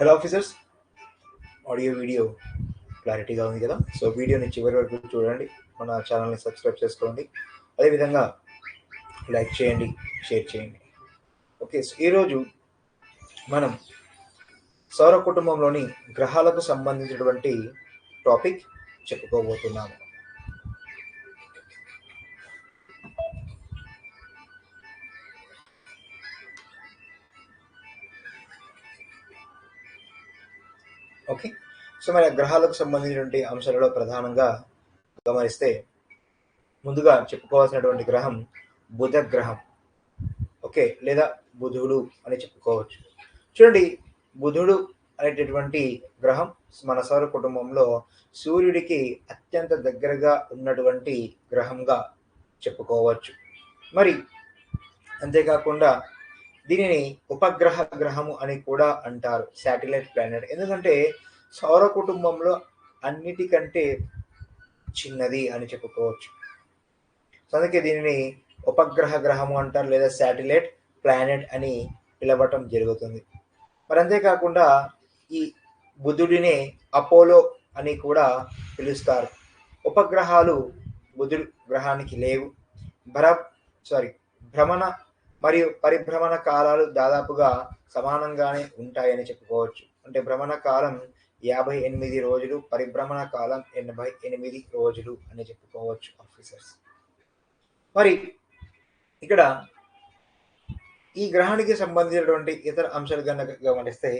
Hello officers, audio video క్లారిటీగా ఉంది కదా. సో వీడియోని చివరి వరకు చూడండి, మన ఛానల్ని సబ్స్క్రైబ్ చేసుకోండి, అదేవిధంగా లైక్ చేయండి, షేర్ చేయండి. ఓకే, సో ఈరోజు మనం సౌర కుటుంబంలోని గ్రహాలకు సంబంధించినటువంటి టాపిక్ చెప్పుకోబోతున్నాము. ఓకే, సో మన గ్రహాలకు సంబంధించినటువంటి అంశాలలో ప్రధానంగా గమనిస్తే ముందుగా చెప్పుకోవాల్సినటువంటి గ్రహం బుధ గ్రహం. ఓకే, లేదా బుధుడు అని చెప్పుకోవచ్చు. చూడండి, బుధుడు అనేటటువంటి గ్రహం మన సౌర కుటుంబంలో సూర్యుడికి అత్యంత దగ్గరగా ఉన్నటువంటి గ్రహంగా చెప్పుకోవచ్చు. మరి అంతేకాకుండా దీనిని ఉపగ్రహ గ్రహము అని కూడా అంటారు, శాటిలైట్ ప్లానెట్. ఎందుకంటే సౌర కుటుంబంలో అన్నిటికంటే చిన్నది అని చెప్పుకోవచ్చు. అందుకే దీనిని ఉపగ్రహ గ్రహము అంటారు, లేదా శాటిలైట్ ప్లానెట్ అని పిలవటం జరుగుతుంది. మరి అంతేకాకుండా ఈ బుధుడినే అపోలో అని కూడా పిలుస్తారు. ఉపగ్రహాలు బుధుడు గ్రహానికి లేవు. భ్రమణ మరియు పరిభ్రమణ కాలాలు దాదాపుగా సమానంగానే ఉంటాయని చెప్పుకోవచ్చు. అంటే భ్రమణ కాలం 58 రోజులు, పరిభ్రమణ కాలం 88 రోజులు అని చెప్పుకోవచ్చు ఆఫీసర్స్. మరి ఇక్కడ ఈ గ్రహానికి సంబంధించినటువంటి ఇతర అంశాలు కనుక గమనిస్తే,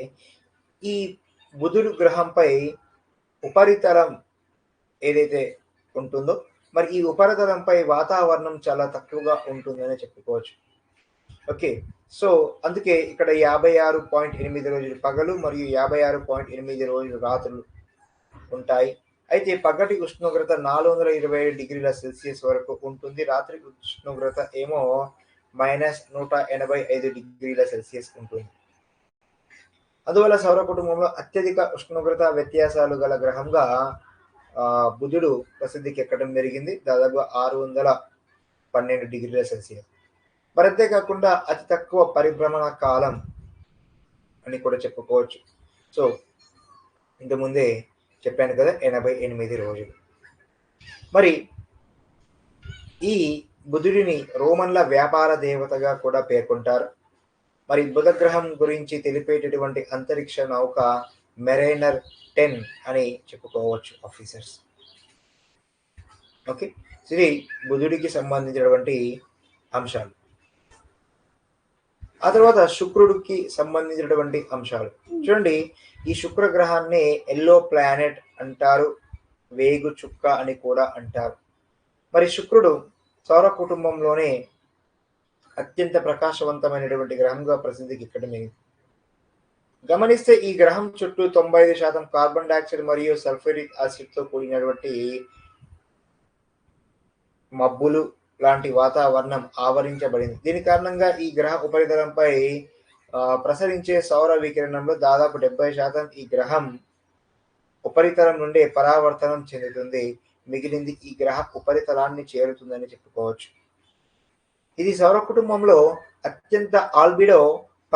ఈ బుధుడు గ్రహంపై ఉపరితలం ఏదైతే ఉంటుందో, మరి ఈ ఉపరితలంపై వాతావరణం చాలా తక్కువగా ఉంటుందని చెప్పుకోవచ్చు. ఓకే, సో అందుకే ఇక్కడ 56.8 రోజులు పగలు మరియు 56.8 రోజులు రాత్రులు ఉంటాయి. అయితే పగటి ఉష్ణోగ్రత 427 డిగ్రీల సెల్సియస్ వరకు ఉంటుంది. రాత్రి ఉష్ణోగ్రత ఏమో -185 డిగ్రీల సెల్సియస్ ఉంటుంది. అందువల్ల సౌర కుటుంబంలో అత్యధిక ఉష్ణోగ్రత వ్యత్యాసాలు గల గ్రహంగా బుధుడు ప్రసిద్ధికి ఎక్కడం జరిగింది, దాదాపు 612 డిగ్రీల సెల్సియస్. మరి అంతేకాకుండా అతి తక్కువ పరిభ్రమణ కాలం అని కూడా చెప్పుకోవచ్చు. సో ఇంతకుముందే చెప్పాను కదా, 88 రోజులు. మరి ఈ బుధుడిని రోమన్ల వ్యాపార దేవతగా కూడా పేర్కొంటారు. మరి బుధ గ్రహం గురించి తెలిపేటటువంటి అంతరిక్ష నౌక మెరైనర్ 10 అని చెప్పుకోవచ్చు ఆఫీసర్స్. ఓకే, ఇది బుధుడికి సంబంధించినటువంటి అంశాలు. ఆ తర్వాత శుక్రుడికి సంబంధించినటువంటి అంశాలు చూడండి. ఈ శుక్ర గ్రహాన్ని ఎల్లో ప్లానెట్ అంటారు, వేగు చుక్క అని కూడా అంటారు. మరి శుక్రుడు సౌర కుటుంబంలోనే అత్యంత ప్రకాశవంతమైనటువంటి గ్రహంగా ప్రసిద్ధికి ఎక్కడమే. గమనిస్తే ఈ గ్రహం చుట్టూ 95% కార్బన్ డైఆక్సైడ్ మరియు సల్ఫ్యూరిక్ యాసిడ్ తో కూడినటువంటి మబ్బులు లాంటి వాతావరణం ఆవరించబడింది. దీని కారణంగా ఈ గ్రహ ఉపరితలంపై ప్రసరించే సౌర వికిరణంలో దాదాపు 70% ఈ గ్రహం ఉపరితలం నుండి పరావర్తనం చెందుతుంది. మిగిలింది ఈ గ్రహ ఉపరితలాన్ని చేరుతుందని చెప్పుకోవచ్చు. ఇది సౌర కుటుంబంలో అత్యంత ఆల్బిడో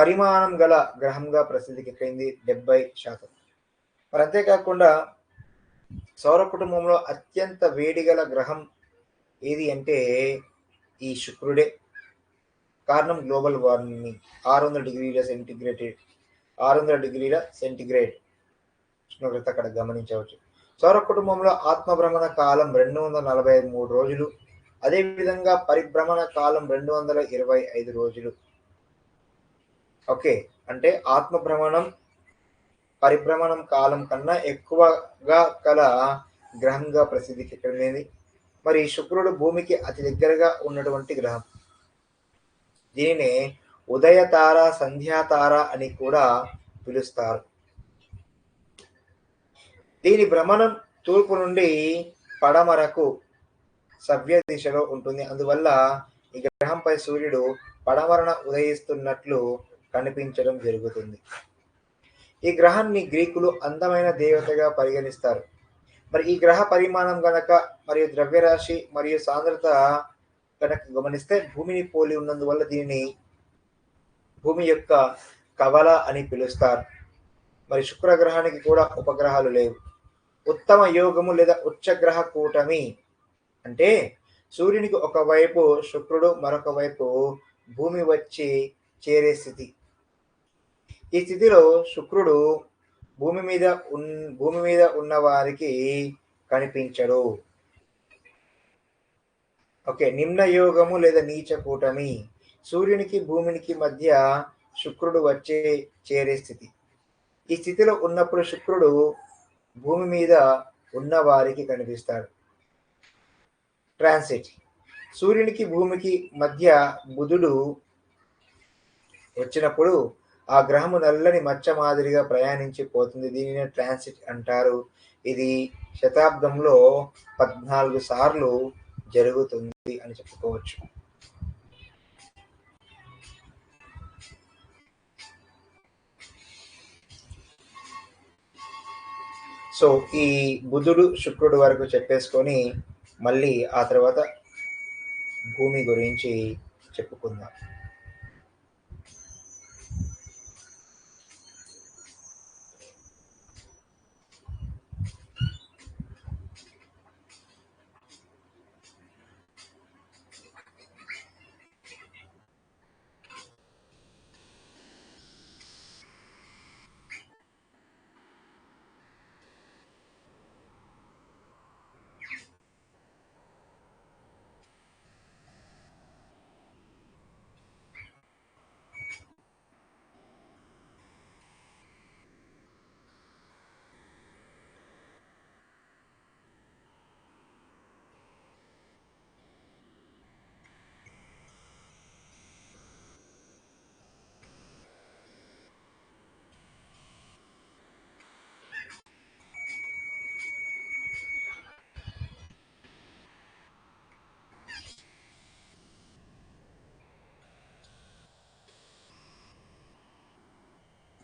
పరిమాణం గల గ్రహంగా ప్రసిద్ధికి ఎక్కింది, 70%. మరి అంతేకాకుండా సౌర కుటుంబంలో అత్యంత వేడి గల గ్రహం ఏది అంటే ఈ శుక్రుడే. కారణం గ్లోబల్ వార్మింగ్, 600 డిగ్రీల సెంటిగ్రేడ్ ఉష్ణోగ్రత అక్కడ గమనించవచ్చు. సౌర కుటుంబంలో ఆత్మభ్రమణ కాలం 243 రోజులు, అదేవిధంగా పరిభ్రమణ కాలం 225 రోజులు. ఓకే, అంటే ఆత్మభ్రమణం పరిభ్రమణం కాలం కన్నా ఎక్కువగా గల గ్రహంగా ప్రసిద్ధికి ఎక్కడలేదు. మరి శుక్రుడు భూమికి అతి దగ్గరగా ఉన్నటువంటి గ్రహం. దీనినే ఉదయతార, సంధ్యాతార అని కూడా పిలుస్తారు. దీని భ్రమణం తూర్పు నుండి పడమరకు సవ్య దిశలో ఉంటుంది. అందువల్ల ఈ గ్రహంపై సూర్యుడు పడమరన ఉదయిస్తున్నట్లు కనిపించడం జరుగుతుంది. ఈ గ్రహాన్ని గ్రీకులు అందమైన దేవతగా పరిగణిస్తారు. మరి ఈ గ్రహ పరిమాణం గనక మరియు ద్రవ్యరాశి మరియు సాంద్రత కనుక గమనిస్తే భూమిని పోలి ఉన్నందువల్ల దీనిని భూమి యొక్క కవల అని పిలుస్తారు. మరి శుక్రగ్రహానికి కూడా ఉపగ్రహాలు లేవు. ఉత్తమ యోగము లేదా ఉచ్చగ్రహ కూటమి అంటే సూర్యునికి ఒకవైపు శుక్రుడు, మరొక వైపు భూమి వచ్చి చేరే స్థితి. ఈ స్థితిలో శుక్రుడు భూమి మీద భూమి మీద ఉన్న వారికి కనిపించడు. ఓకే. నిమ్న యోగము లేదా నీచ కూటమి. సూర్యునికి, భూమినికి మధ్య శుక్రుడు వచ్చి చేరే స్థితి. ఈ స్థితిలో ఉన్నప్పుడు శుక్రుడు భూమి మీద ఉన్న వారికి కనిపిస్తాడు. ట్రాన్సిట్. సూర్యునికి, భూమికి మధ్య బుధుడు వచ్చినప్పుడు ఆ గ్రహము నల్లని మచ్చ మాదిరిగా ప్రయాణించి పోతుంది. దీనినే ట్రాన్సిట్ అంటారు. ఇది శతాబ్దంలో 14 సార్లు జరుగుతుంది అని చెప్పుకోవచ్చు. సో ఈ బుధుడు, శుక్రుడు వరకు చెప్పేసుకొని మళ్ళీ ఆ తర్వాత భూమి గురించి చెప్పుకుందాం.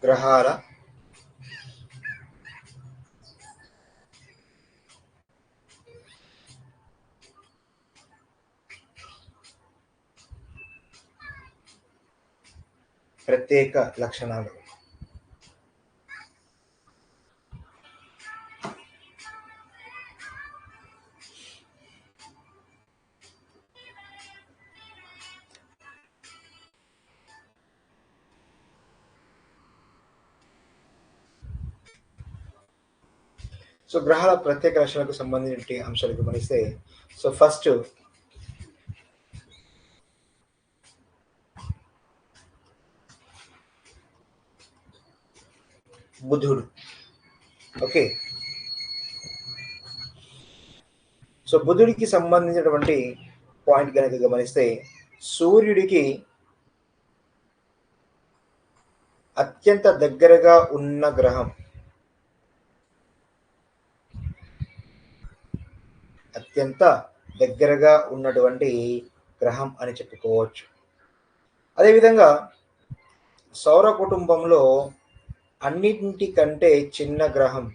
గ్రహాల ప్రత్యేక లక్షణాలు. సో గ్రహాల ప్రత్యేక లక్షణాలకు సంబంధించిన అంశాలు గమనిస్తే, సో ఫస్ట్ బుధుడు. ఓకే. సో బుధుడికి సంబంధించినటువంటి పాయింట్ కనుక గమనిస్తే, సూర్యుడికి అత్యంత దగ్గరగా ఉన్న గ్రహం. అత్యంత దగ్గరగా ఉన్నటువంటి గ్రహం అని చెప్పుకోవచ్చు. అదేవిధంగా సౌర కుటుంబంలో అన్నింటికంటే చిన్న గ్రహం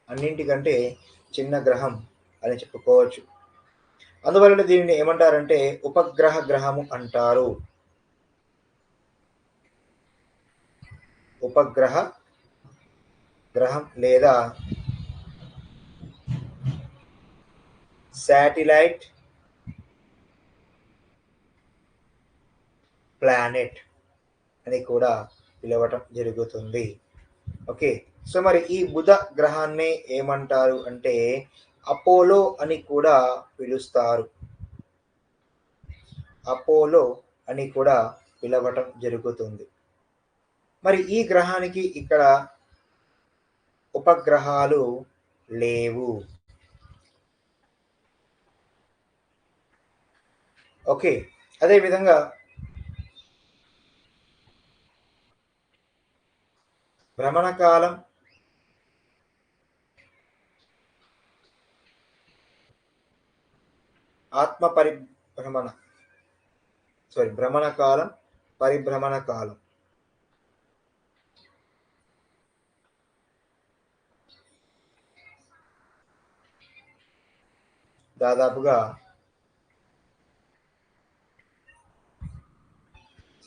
అన్నింటికంటే చిన్న గ్రహం అని చెప్పుకోవచ్చు. అందువలన దీనిని ఏమంటారంటే ఉపగ్రహ గ్రహము అంటారు. ఉపగ్రహ గ్రహం లేదా శాటిలైట్ ప్లానెట్ అని కూడా పిలవటం జరుగుతుంది. ఓకే. సో మరి ఈ బుధ గ్రహాన్ని ఏమంటారు అంటే అపోలో అని కూడా పిలుస్తారు. అపోలో అని కూడా పిలవటం జరుగుతుంది. మరి ఈ గ్రహానికి ఇక్కడ ఉపగ్రహాలు లేవు. ఓకే. అదేవిధంగా భ్రమణకాలం ఆత్మ పరిభ్రమణ భ్రమణ కాలం, పరిభ్రమణ కాలం. దాదాపుగా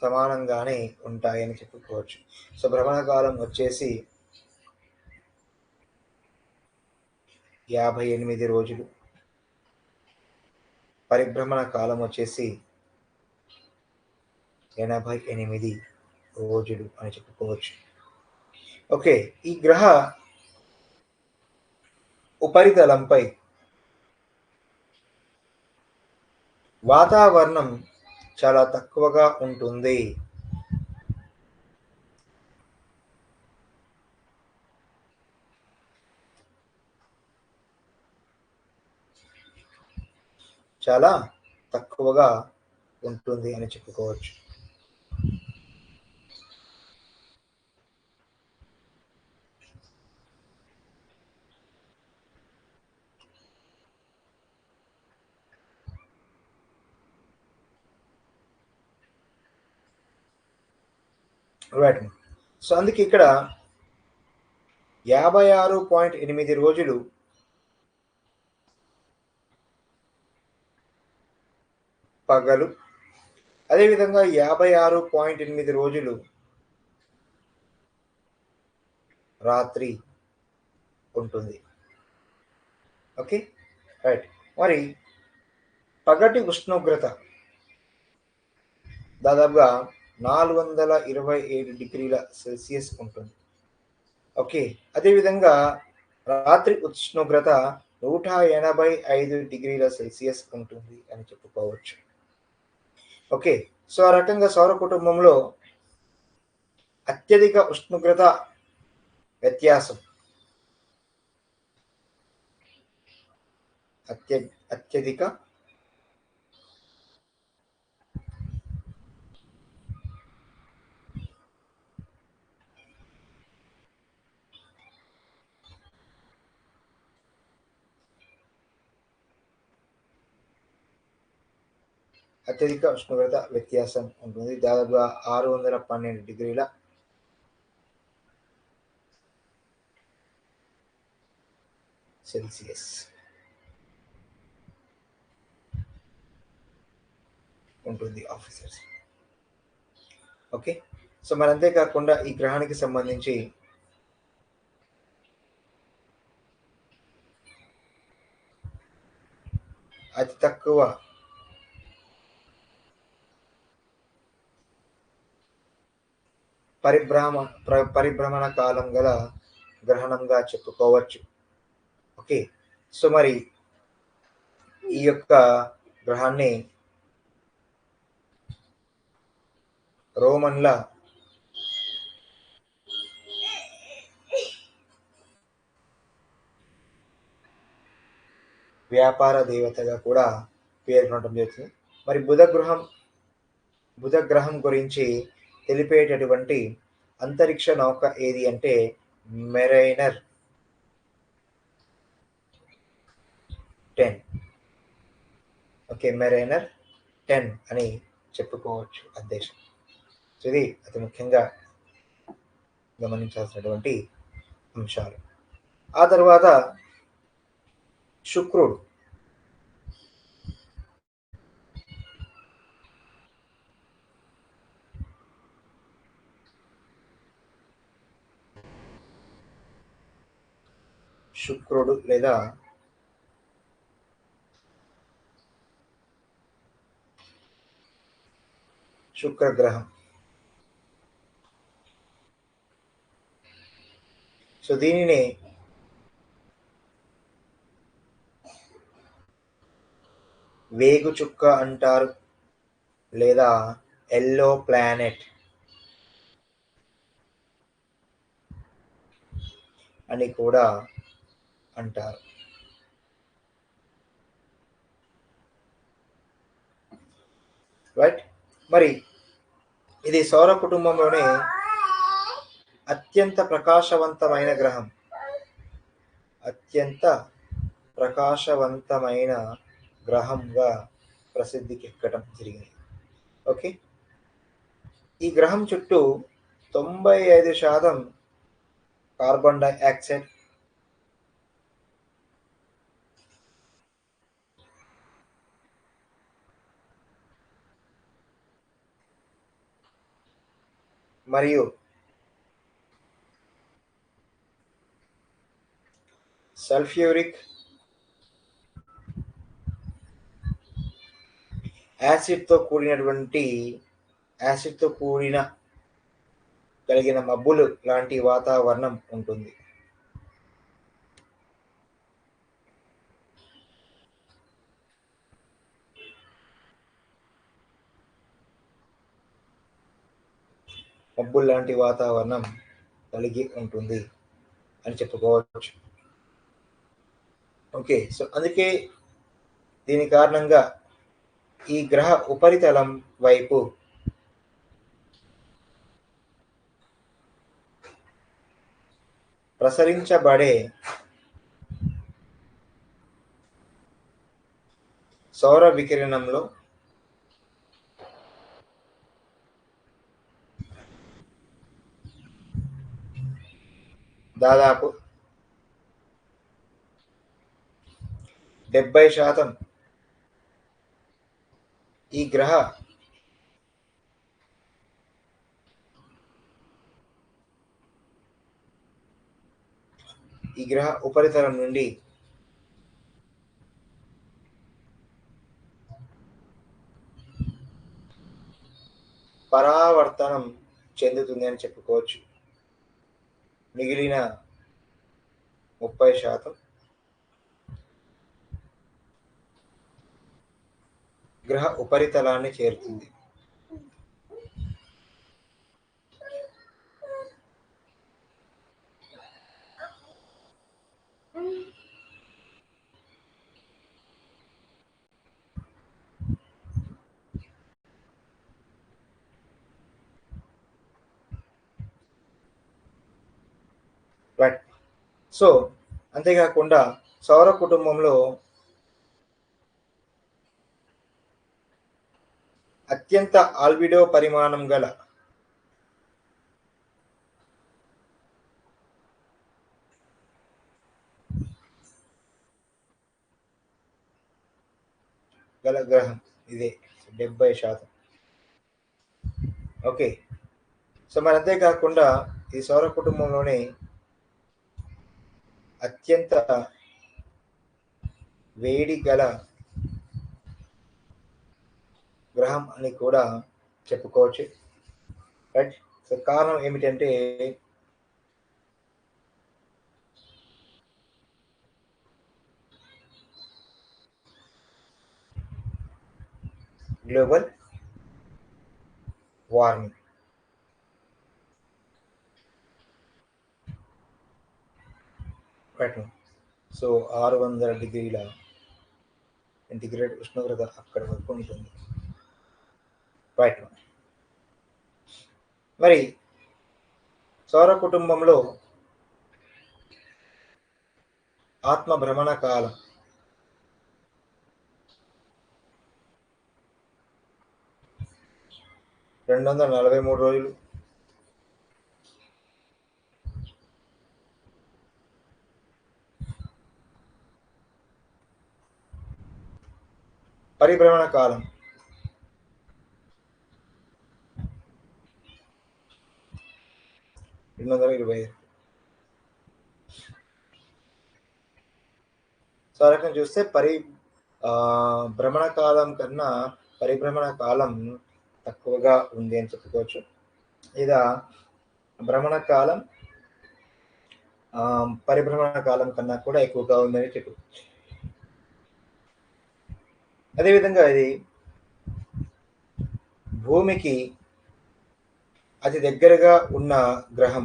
సమానంగానే ఉంటాయని చెప్పుకోవచ్చు. సో భ్రమణ కాలం వచ్చేసి 58 రోజులు, పరిభ్రమణ కాలం వచ్చేసి 88 రోజులు అని చెప్పుకోవచ్చు. ఓకే, ఈ గ్రహ ఉపరితలంపై వాతావరణం చాలా తక్కువగా ఉంటుంది. చాలా తక్కువగా ఉంటుంది అని చెప్పుకోవచ్చు. రైట్. సో అందుకే ఇక్కడ 56.8 రోజులు పగలు, అదేవిధంగా 56.8 రోజులు రాత్రి ఉంటుంది. Okay, right. మరి పగటి ఉష్ణోగ్రత దాదాపుగా 427 డిగ్రీల సెల్సియస్ ఉంటుంది. ఓకే, అదేవిధంగా రాత్రి ఉష్ణోగ్రత 185 డిగ్రీల సెల్సియస్ ఉంటుంది అని చెప్పుకోవచ్చు. ఓకే, సో ఆ రకంగా సౌర కుటుంబంలో అత్యధిక ఉష్ణోగ్రత వ్యత్యాసం అత్యధిక అత్యధిక ఉష్ణోగ్రత వ్యత్యాసం ఉంటుంది. దాదాపుగా 612 డిగ్రీల సెల్సియస్ ఉంటుంది ఆఫీసర్స్. ఓకే, సో మరి అంతేకాకుండా ఈ గ్రహానికి సంబంధించి అతి తక్కువ పరిభ్రమణ కాలం గల గ్రహణంగా చెప్పుకోవచ్చు. ఓకే, సో మరి ఈ యొక్క గ్రహాన్ని రోమన్ల వ్యాపార దేవతగా కూడా పేర్కొనడం జరుగుతుంది. మరి బుధ గ్రహం గురించి తెలిపేటటువంటి అంతరిక్ష నౌక ఏది అంటే మెరైనర్ 10. ఓకే, మెరైనర్ 10 అని చెప్పుకోవచ్చు అధ్యక్ష. ఇది అతి ముఖ్యంగా గమనించాల్సినటువంటి అంశాలు. ఆ తర్వాత శుక్రుడు. శుక్రుడు లేదా శుక్రగ్రహం. సో దీనిని వేగు చుక్క అంటారు, లేదా ఎల్లో ప్లానెట్ అని కూడా అంటారు. రైట్. మరి ఇది సౌర కుటుంబంలోనే అత్యంత ప్రకాశవంతమైన గ్రహం. అత్యంత ప్రకాశవంతమైన గ్రహంగా ప్రసిద్ధికి ఎక్కడం జరిగింది. ఓకే, ఈ గ్రహం చుట్టూ 95% కార్బన్ డైఆక్సైడ్, మరియు సల్ఫ్యూరిక్ యాసిడ్తో కూడిన కలిగిన మబ్బులు లాంటి వాతావరణం ఉంటుంది. మబ్బులు లాంటి వాతావరణం కలిగి ఉంటుంది అని చెప్పుకోవచ్చు. ఓకే, సో అందుకే దీని కారణంగా ఈ గ్రహ ఉపరితలం వైపు ప్రసరించబడే సౌర వికిరణంలో దాదాపు 70% ఈ గ్రహ ఉపరితలం నుండి పరావర్తనం చెందుతుంది అని చెప్పుకోవచ్చు. మిగిలిన 30% గ్రహ ఉపరితలాన్ని చేరుతుంది. రైట్. సో అంతేకాకుండా సౌర కుటుంబంలో అత్యంత ఆల్బిడో పరిమాణం గల గ్రహం ఇదే 70%. ఓకే, సో మరి అంతేకాకుండా ఈ సౌర కుటుంబంలోనే అత్యంత వేడి గల గ్రహం అని కూడా చెప్పుకోవచ్చు. రైట్. సో కారణం ఏమిటంటే గ్లోబల్ వార్మింగ్. రైట్. సో 600 డిగ్రీల సెంటిగ్రేడ్ ఉష్ణోగ్రత అక్కడ వరకు ఉంటుంది. రైట్. మరి సౌర కుటుంబంలో ఆత్మ భ్రమణ కాలం 243 రోజులు. పరిభ్రమణ కాలం 225. సో ఆ రకంగా చూస్తే భ్రమణ కాలం కన్నా పరిభ్రమణ కాలం తక్కువగా ఉంది అని చెప్పుకోవచ్చు. లేదా భ్రమణ కాలం పరిభ్రమణ కాలం కన్నా కూడా ఎక్కువగా ఉందని చెప్పుకోవచ్చు. అదేవిధంగా ఇది భూమికి అతి దగ్గరగా ఉన్న గ్రహం.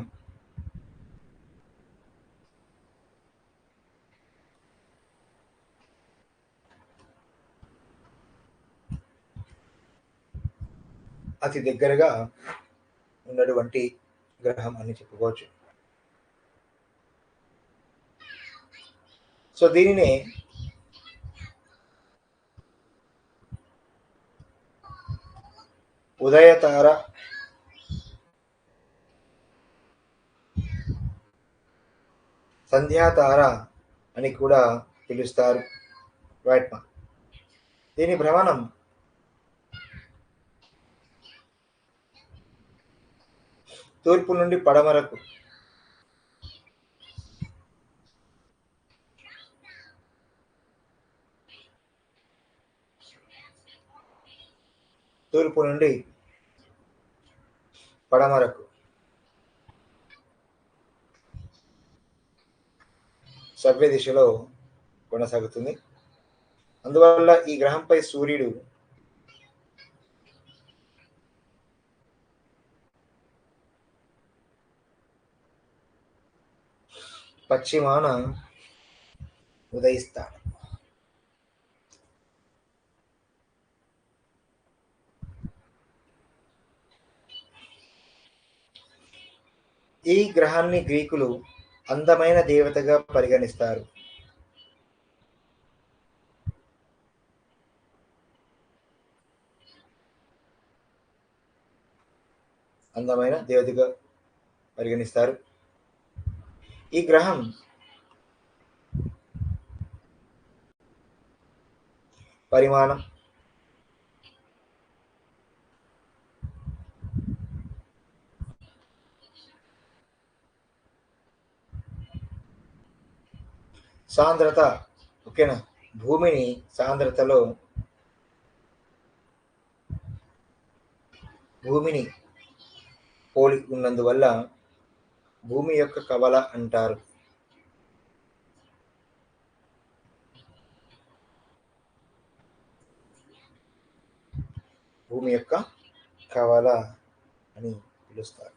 అతి దగ్గరగా ఉన్నటువంటి గ్రహం అని చెప్పుకోవచ్చు. సో దీనినే ఉదయతార, సంధ్యాతార అని కూడా పిలుస్తారు. రైట్. దీని భ్రమణం తూర్పు నుండి పడమరకు, తూర్పు నుండి పడమరకు సవ్య దిశలో కొనసాగుతుంది. అందువల్ల ఈ గ్రహంపై సూర్యుడు పశ్చిమాన ఉదయిస్తాడు. ఈ గ్రహాన్ని గ్రీకులు అందమైన దేవతగా పరిగణిస్తారు. అందమైన దేవతగా పరిగణిస్తారు. ఈ గ్రహం పరిమాణం సాంద్రత, ఓకేనా, భూమిని సాంద్రతలో భూమిని పోలి ఉన్నందువల్ల భూమి యొక్క కవల అంటారు. భూమి యొక్క కవల అని పిలుస్తారు.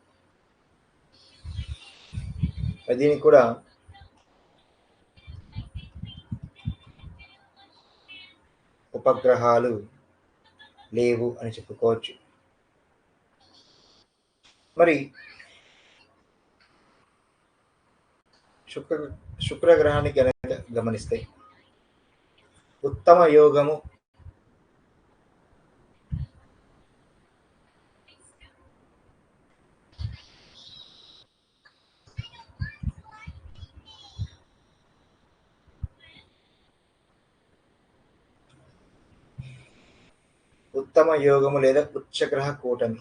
దీనికి కూడా ఉపగ్రహాలు లేవు అని చెప్పుకోవచ్చు. మరి శుక్రగ్రహాన్ని కనుక గమనిస్తే ఉత్తమ యోగము లేదా ఉచ్చగ్రహ కూటమి.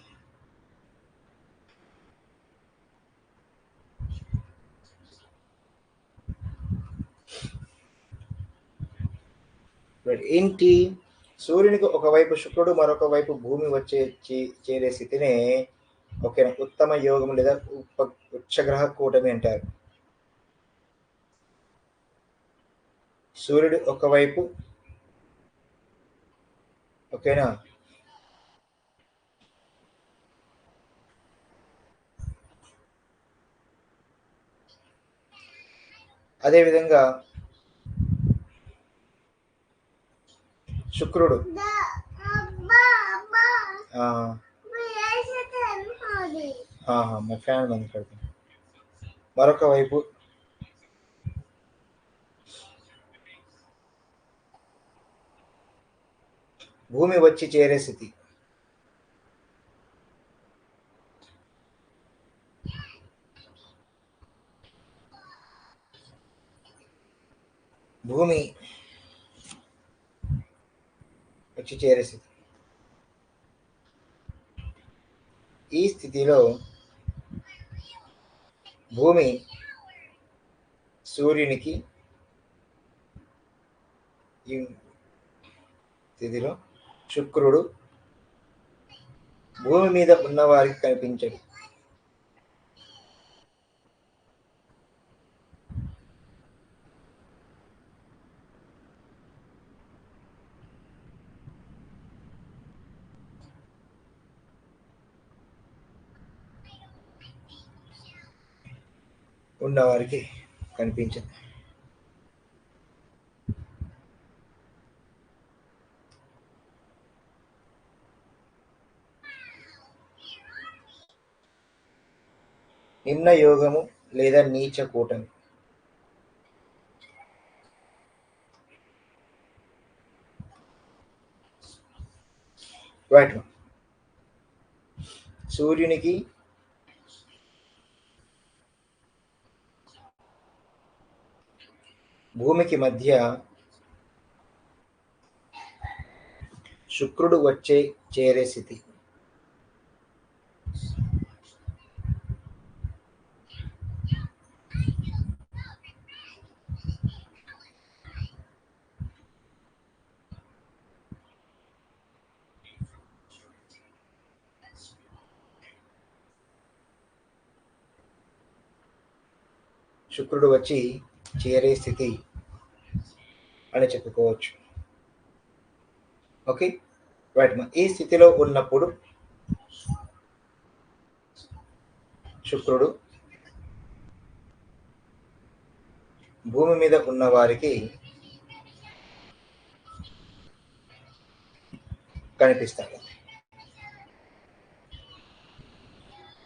ఏంటి, సూర్యునికి ఒకవైపు శుక్రుడు మరొక వైపు భూమి వచ్చే చేరే స్థితినే ఓకేనా ఉత్తమ యోగం లేదా ఉచ్చగ్రహ కూటమి అంటారు. సూర్యుడు ఒకవైపు, ఓకేనా, అదేవిధంగా శుక్రుడు ఫ్యాన్ బంద్ కడుతుంది, మరొక వైపు భూమి వచ్చి చేరే స్థితి. భూమి వచ్చి చేరే స్థితి. ఈ స్థితిలో భూమి సూర్యునికి, ఈ స్థితిలో శుక్రుడు భూమి మీద ఉన్నవారికి కనిపించడు. ఉన్నవారికి కనిపించదు. నిమ్న యోగము లేదా నీచ కూటమి. రైట్, సూర్యునికి భూమికి మధ్య శుక్రుడు వచ్చే చేరే స్థితి. శుక్రుడు వచ్చి చేరే స్థితి అని చెప్పుకోవచ్చు. Okay, right. ఈ స్థితిలో ఉన్నప్పుడు శుక్రుడు భూమి మీద ఉన్న వారికి కనిపిస్తాడు.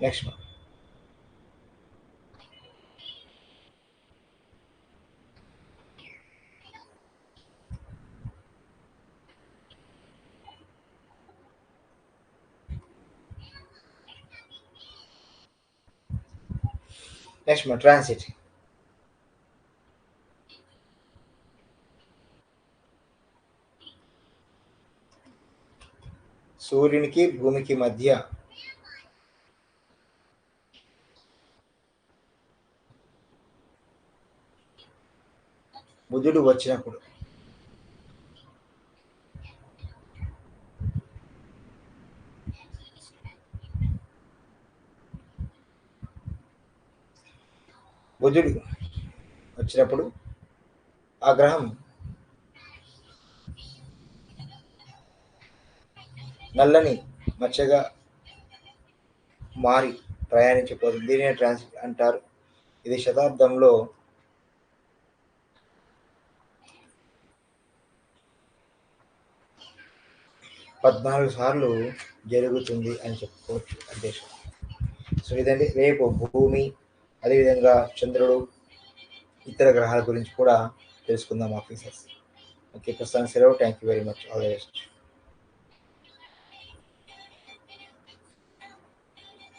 Next transit. సూర్యునికి భూమికి మధ్య బుధుడు వచ్చినప్పుడు ఆ గ్రహం నల్లని మచ్చగా మారి ప్రయాణించిపోతుంది. దీనినే ట్రాన్సిట్ అంటారు. ఇది శతాబ్దంలో 14 సార్లు జరుగుతుంది అని చెప్పుకోవచ్చు అధ్యక్ష. సో ఇదండి, రేపు భూమి, అదేవిధంగా చంద్రుడు, ఇతర గ్రహాల గురించి కూడా తెలుసుకుందాం ఆఫీసర్స్. ఓకే, ప్రస్తుతానికి సెలవు. Thank you very much. All the best.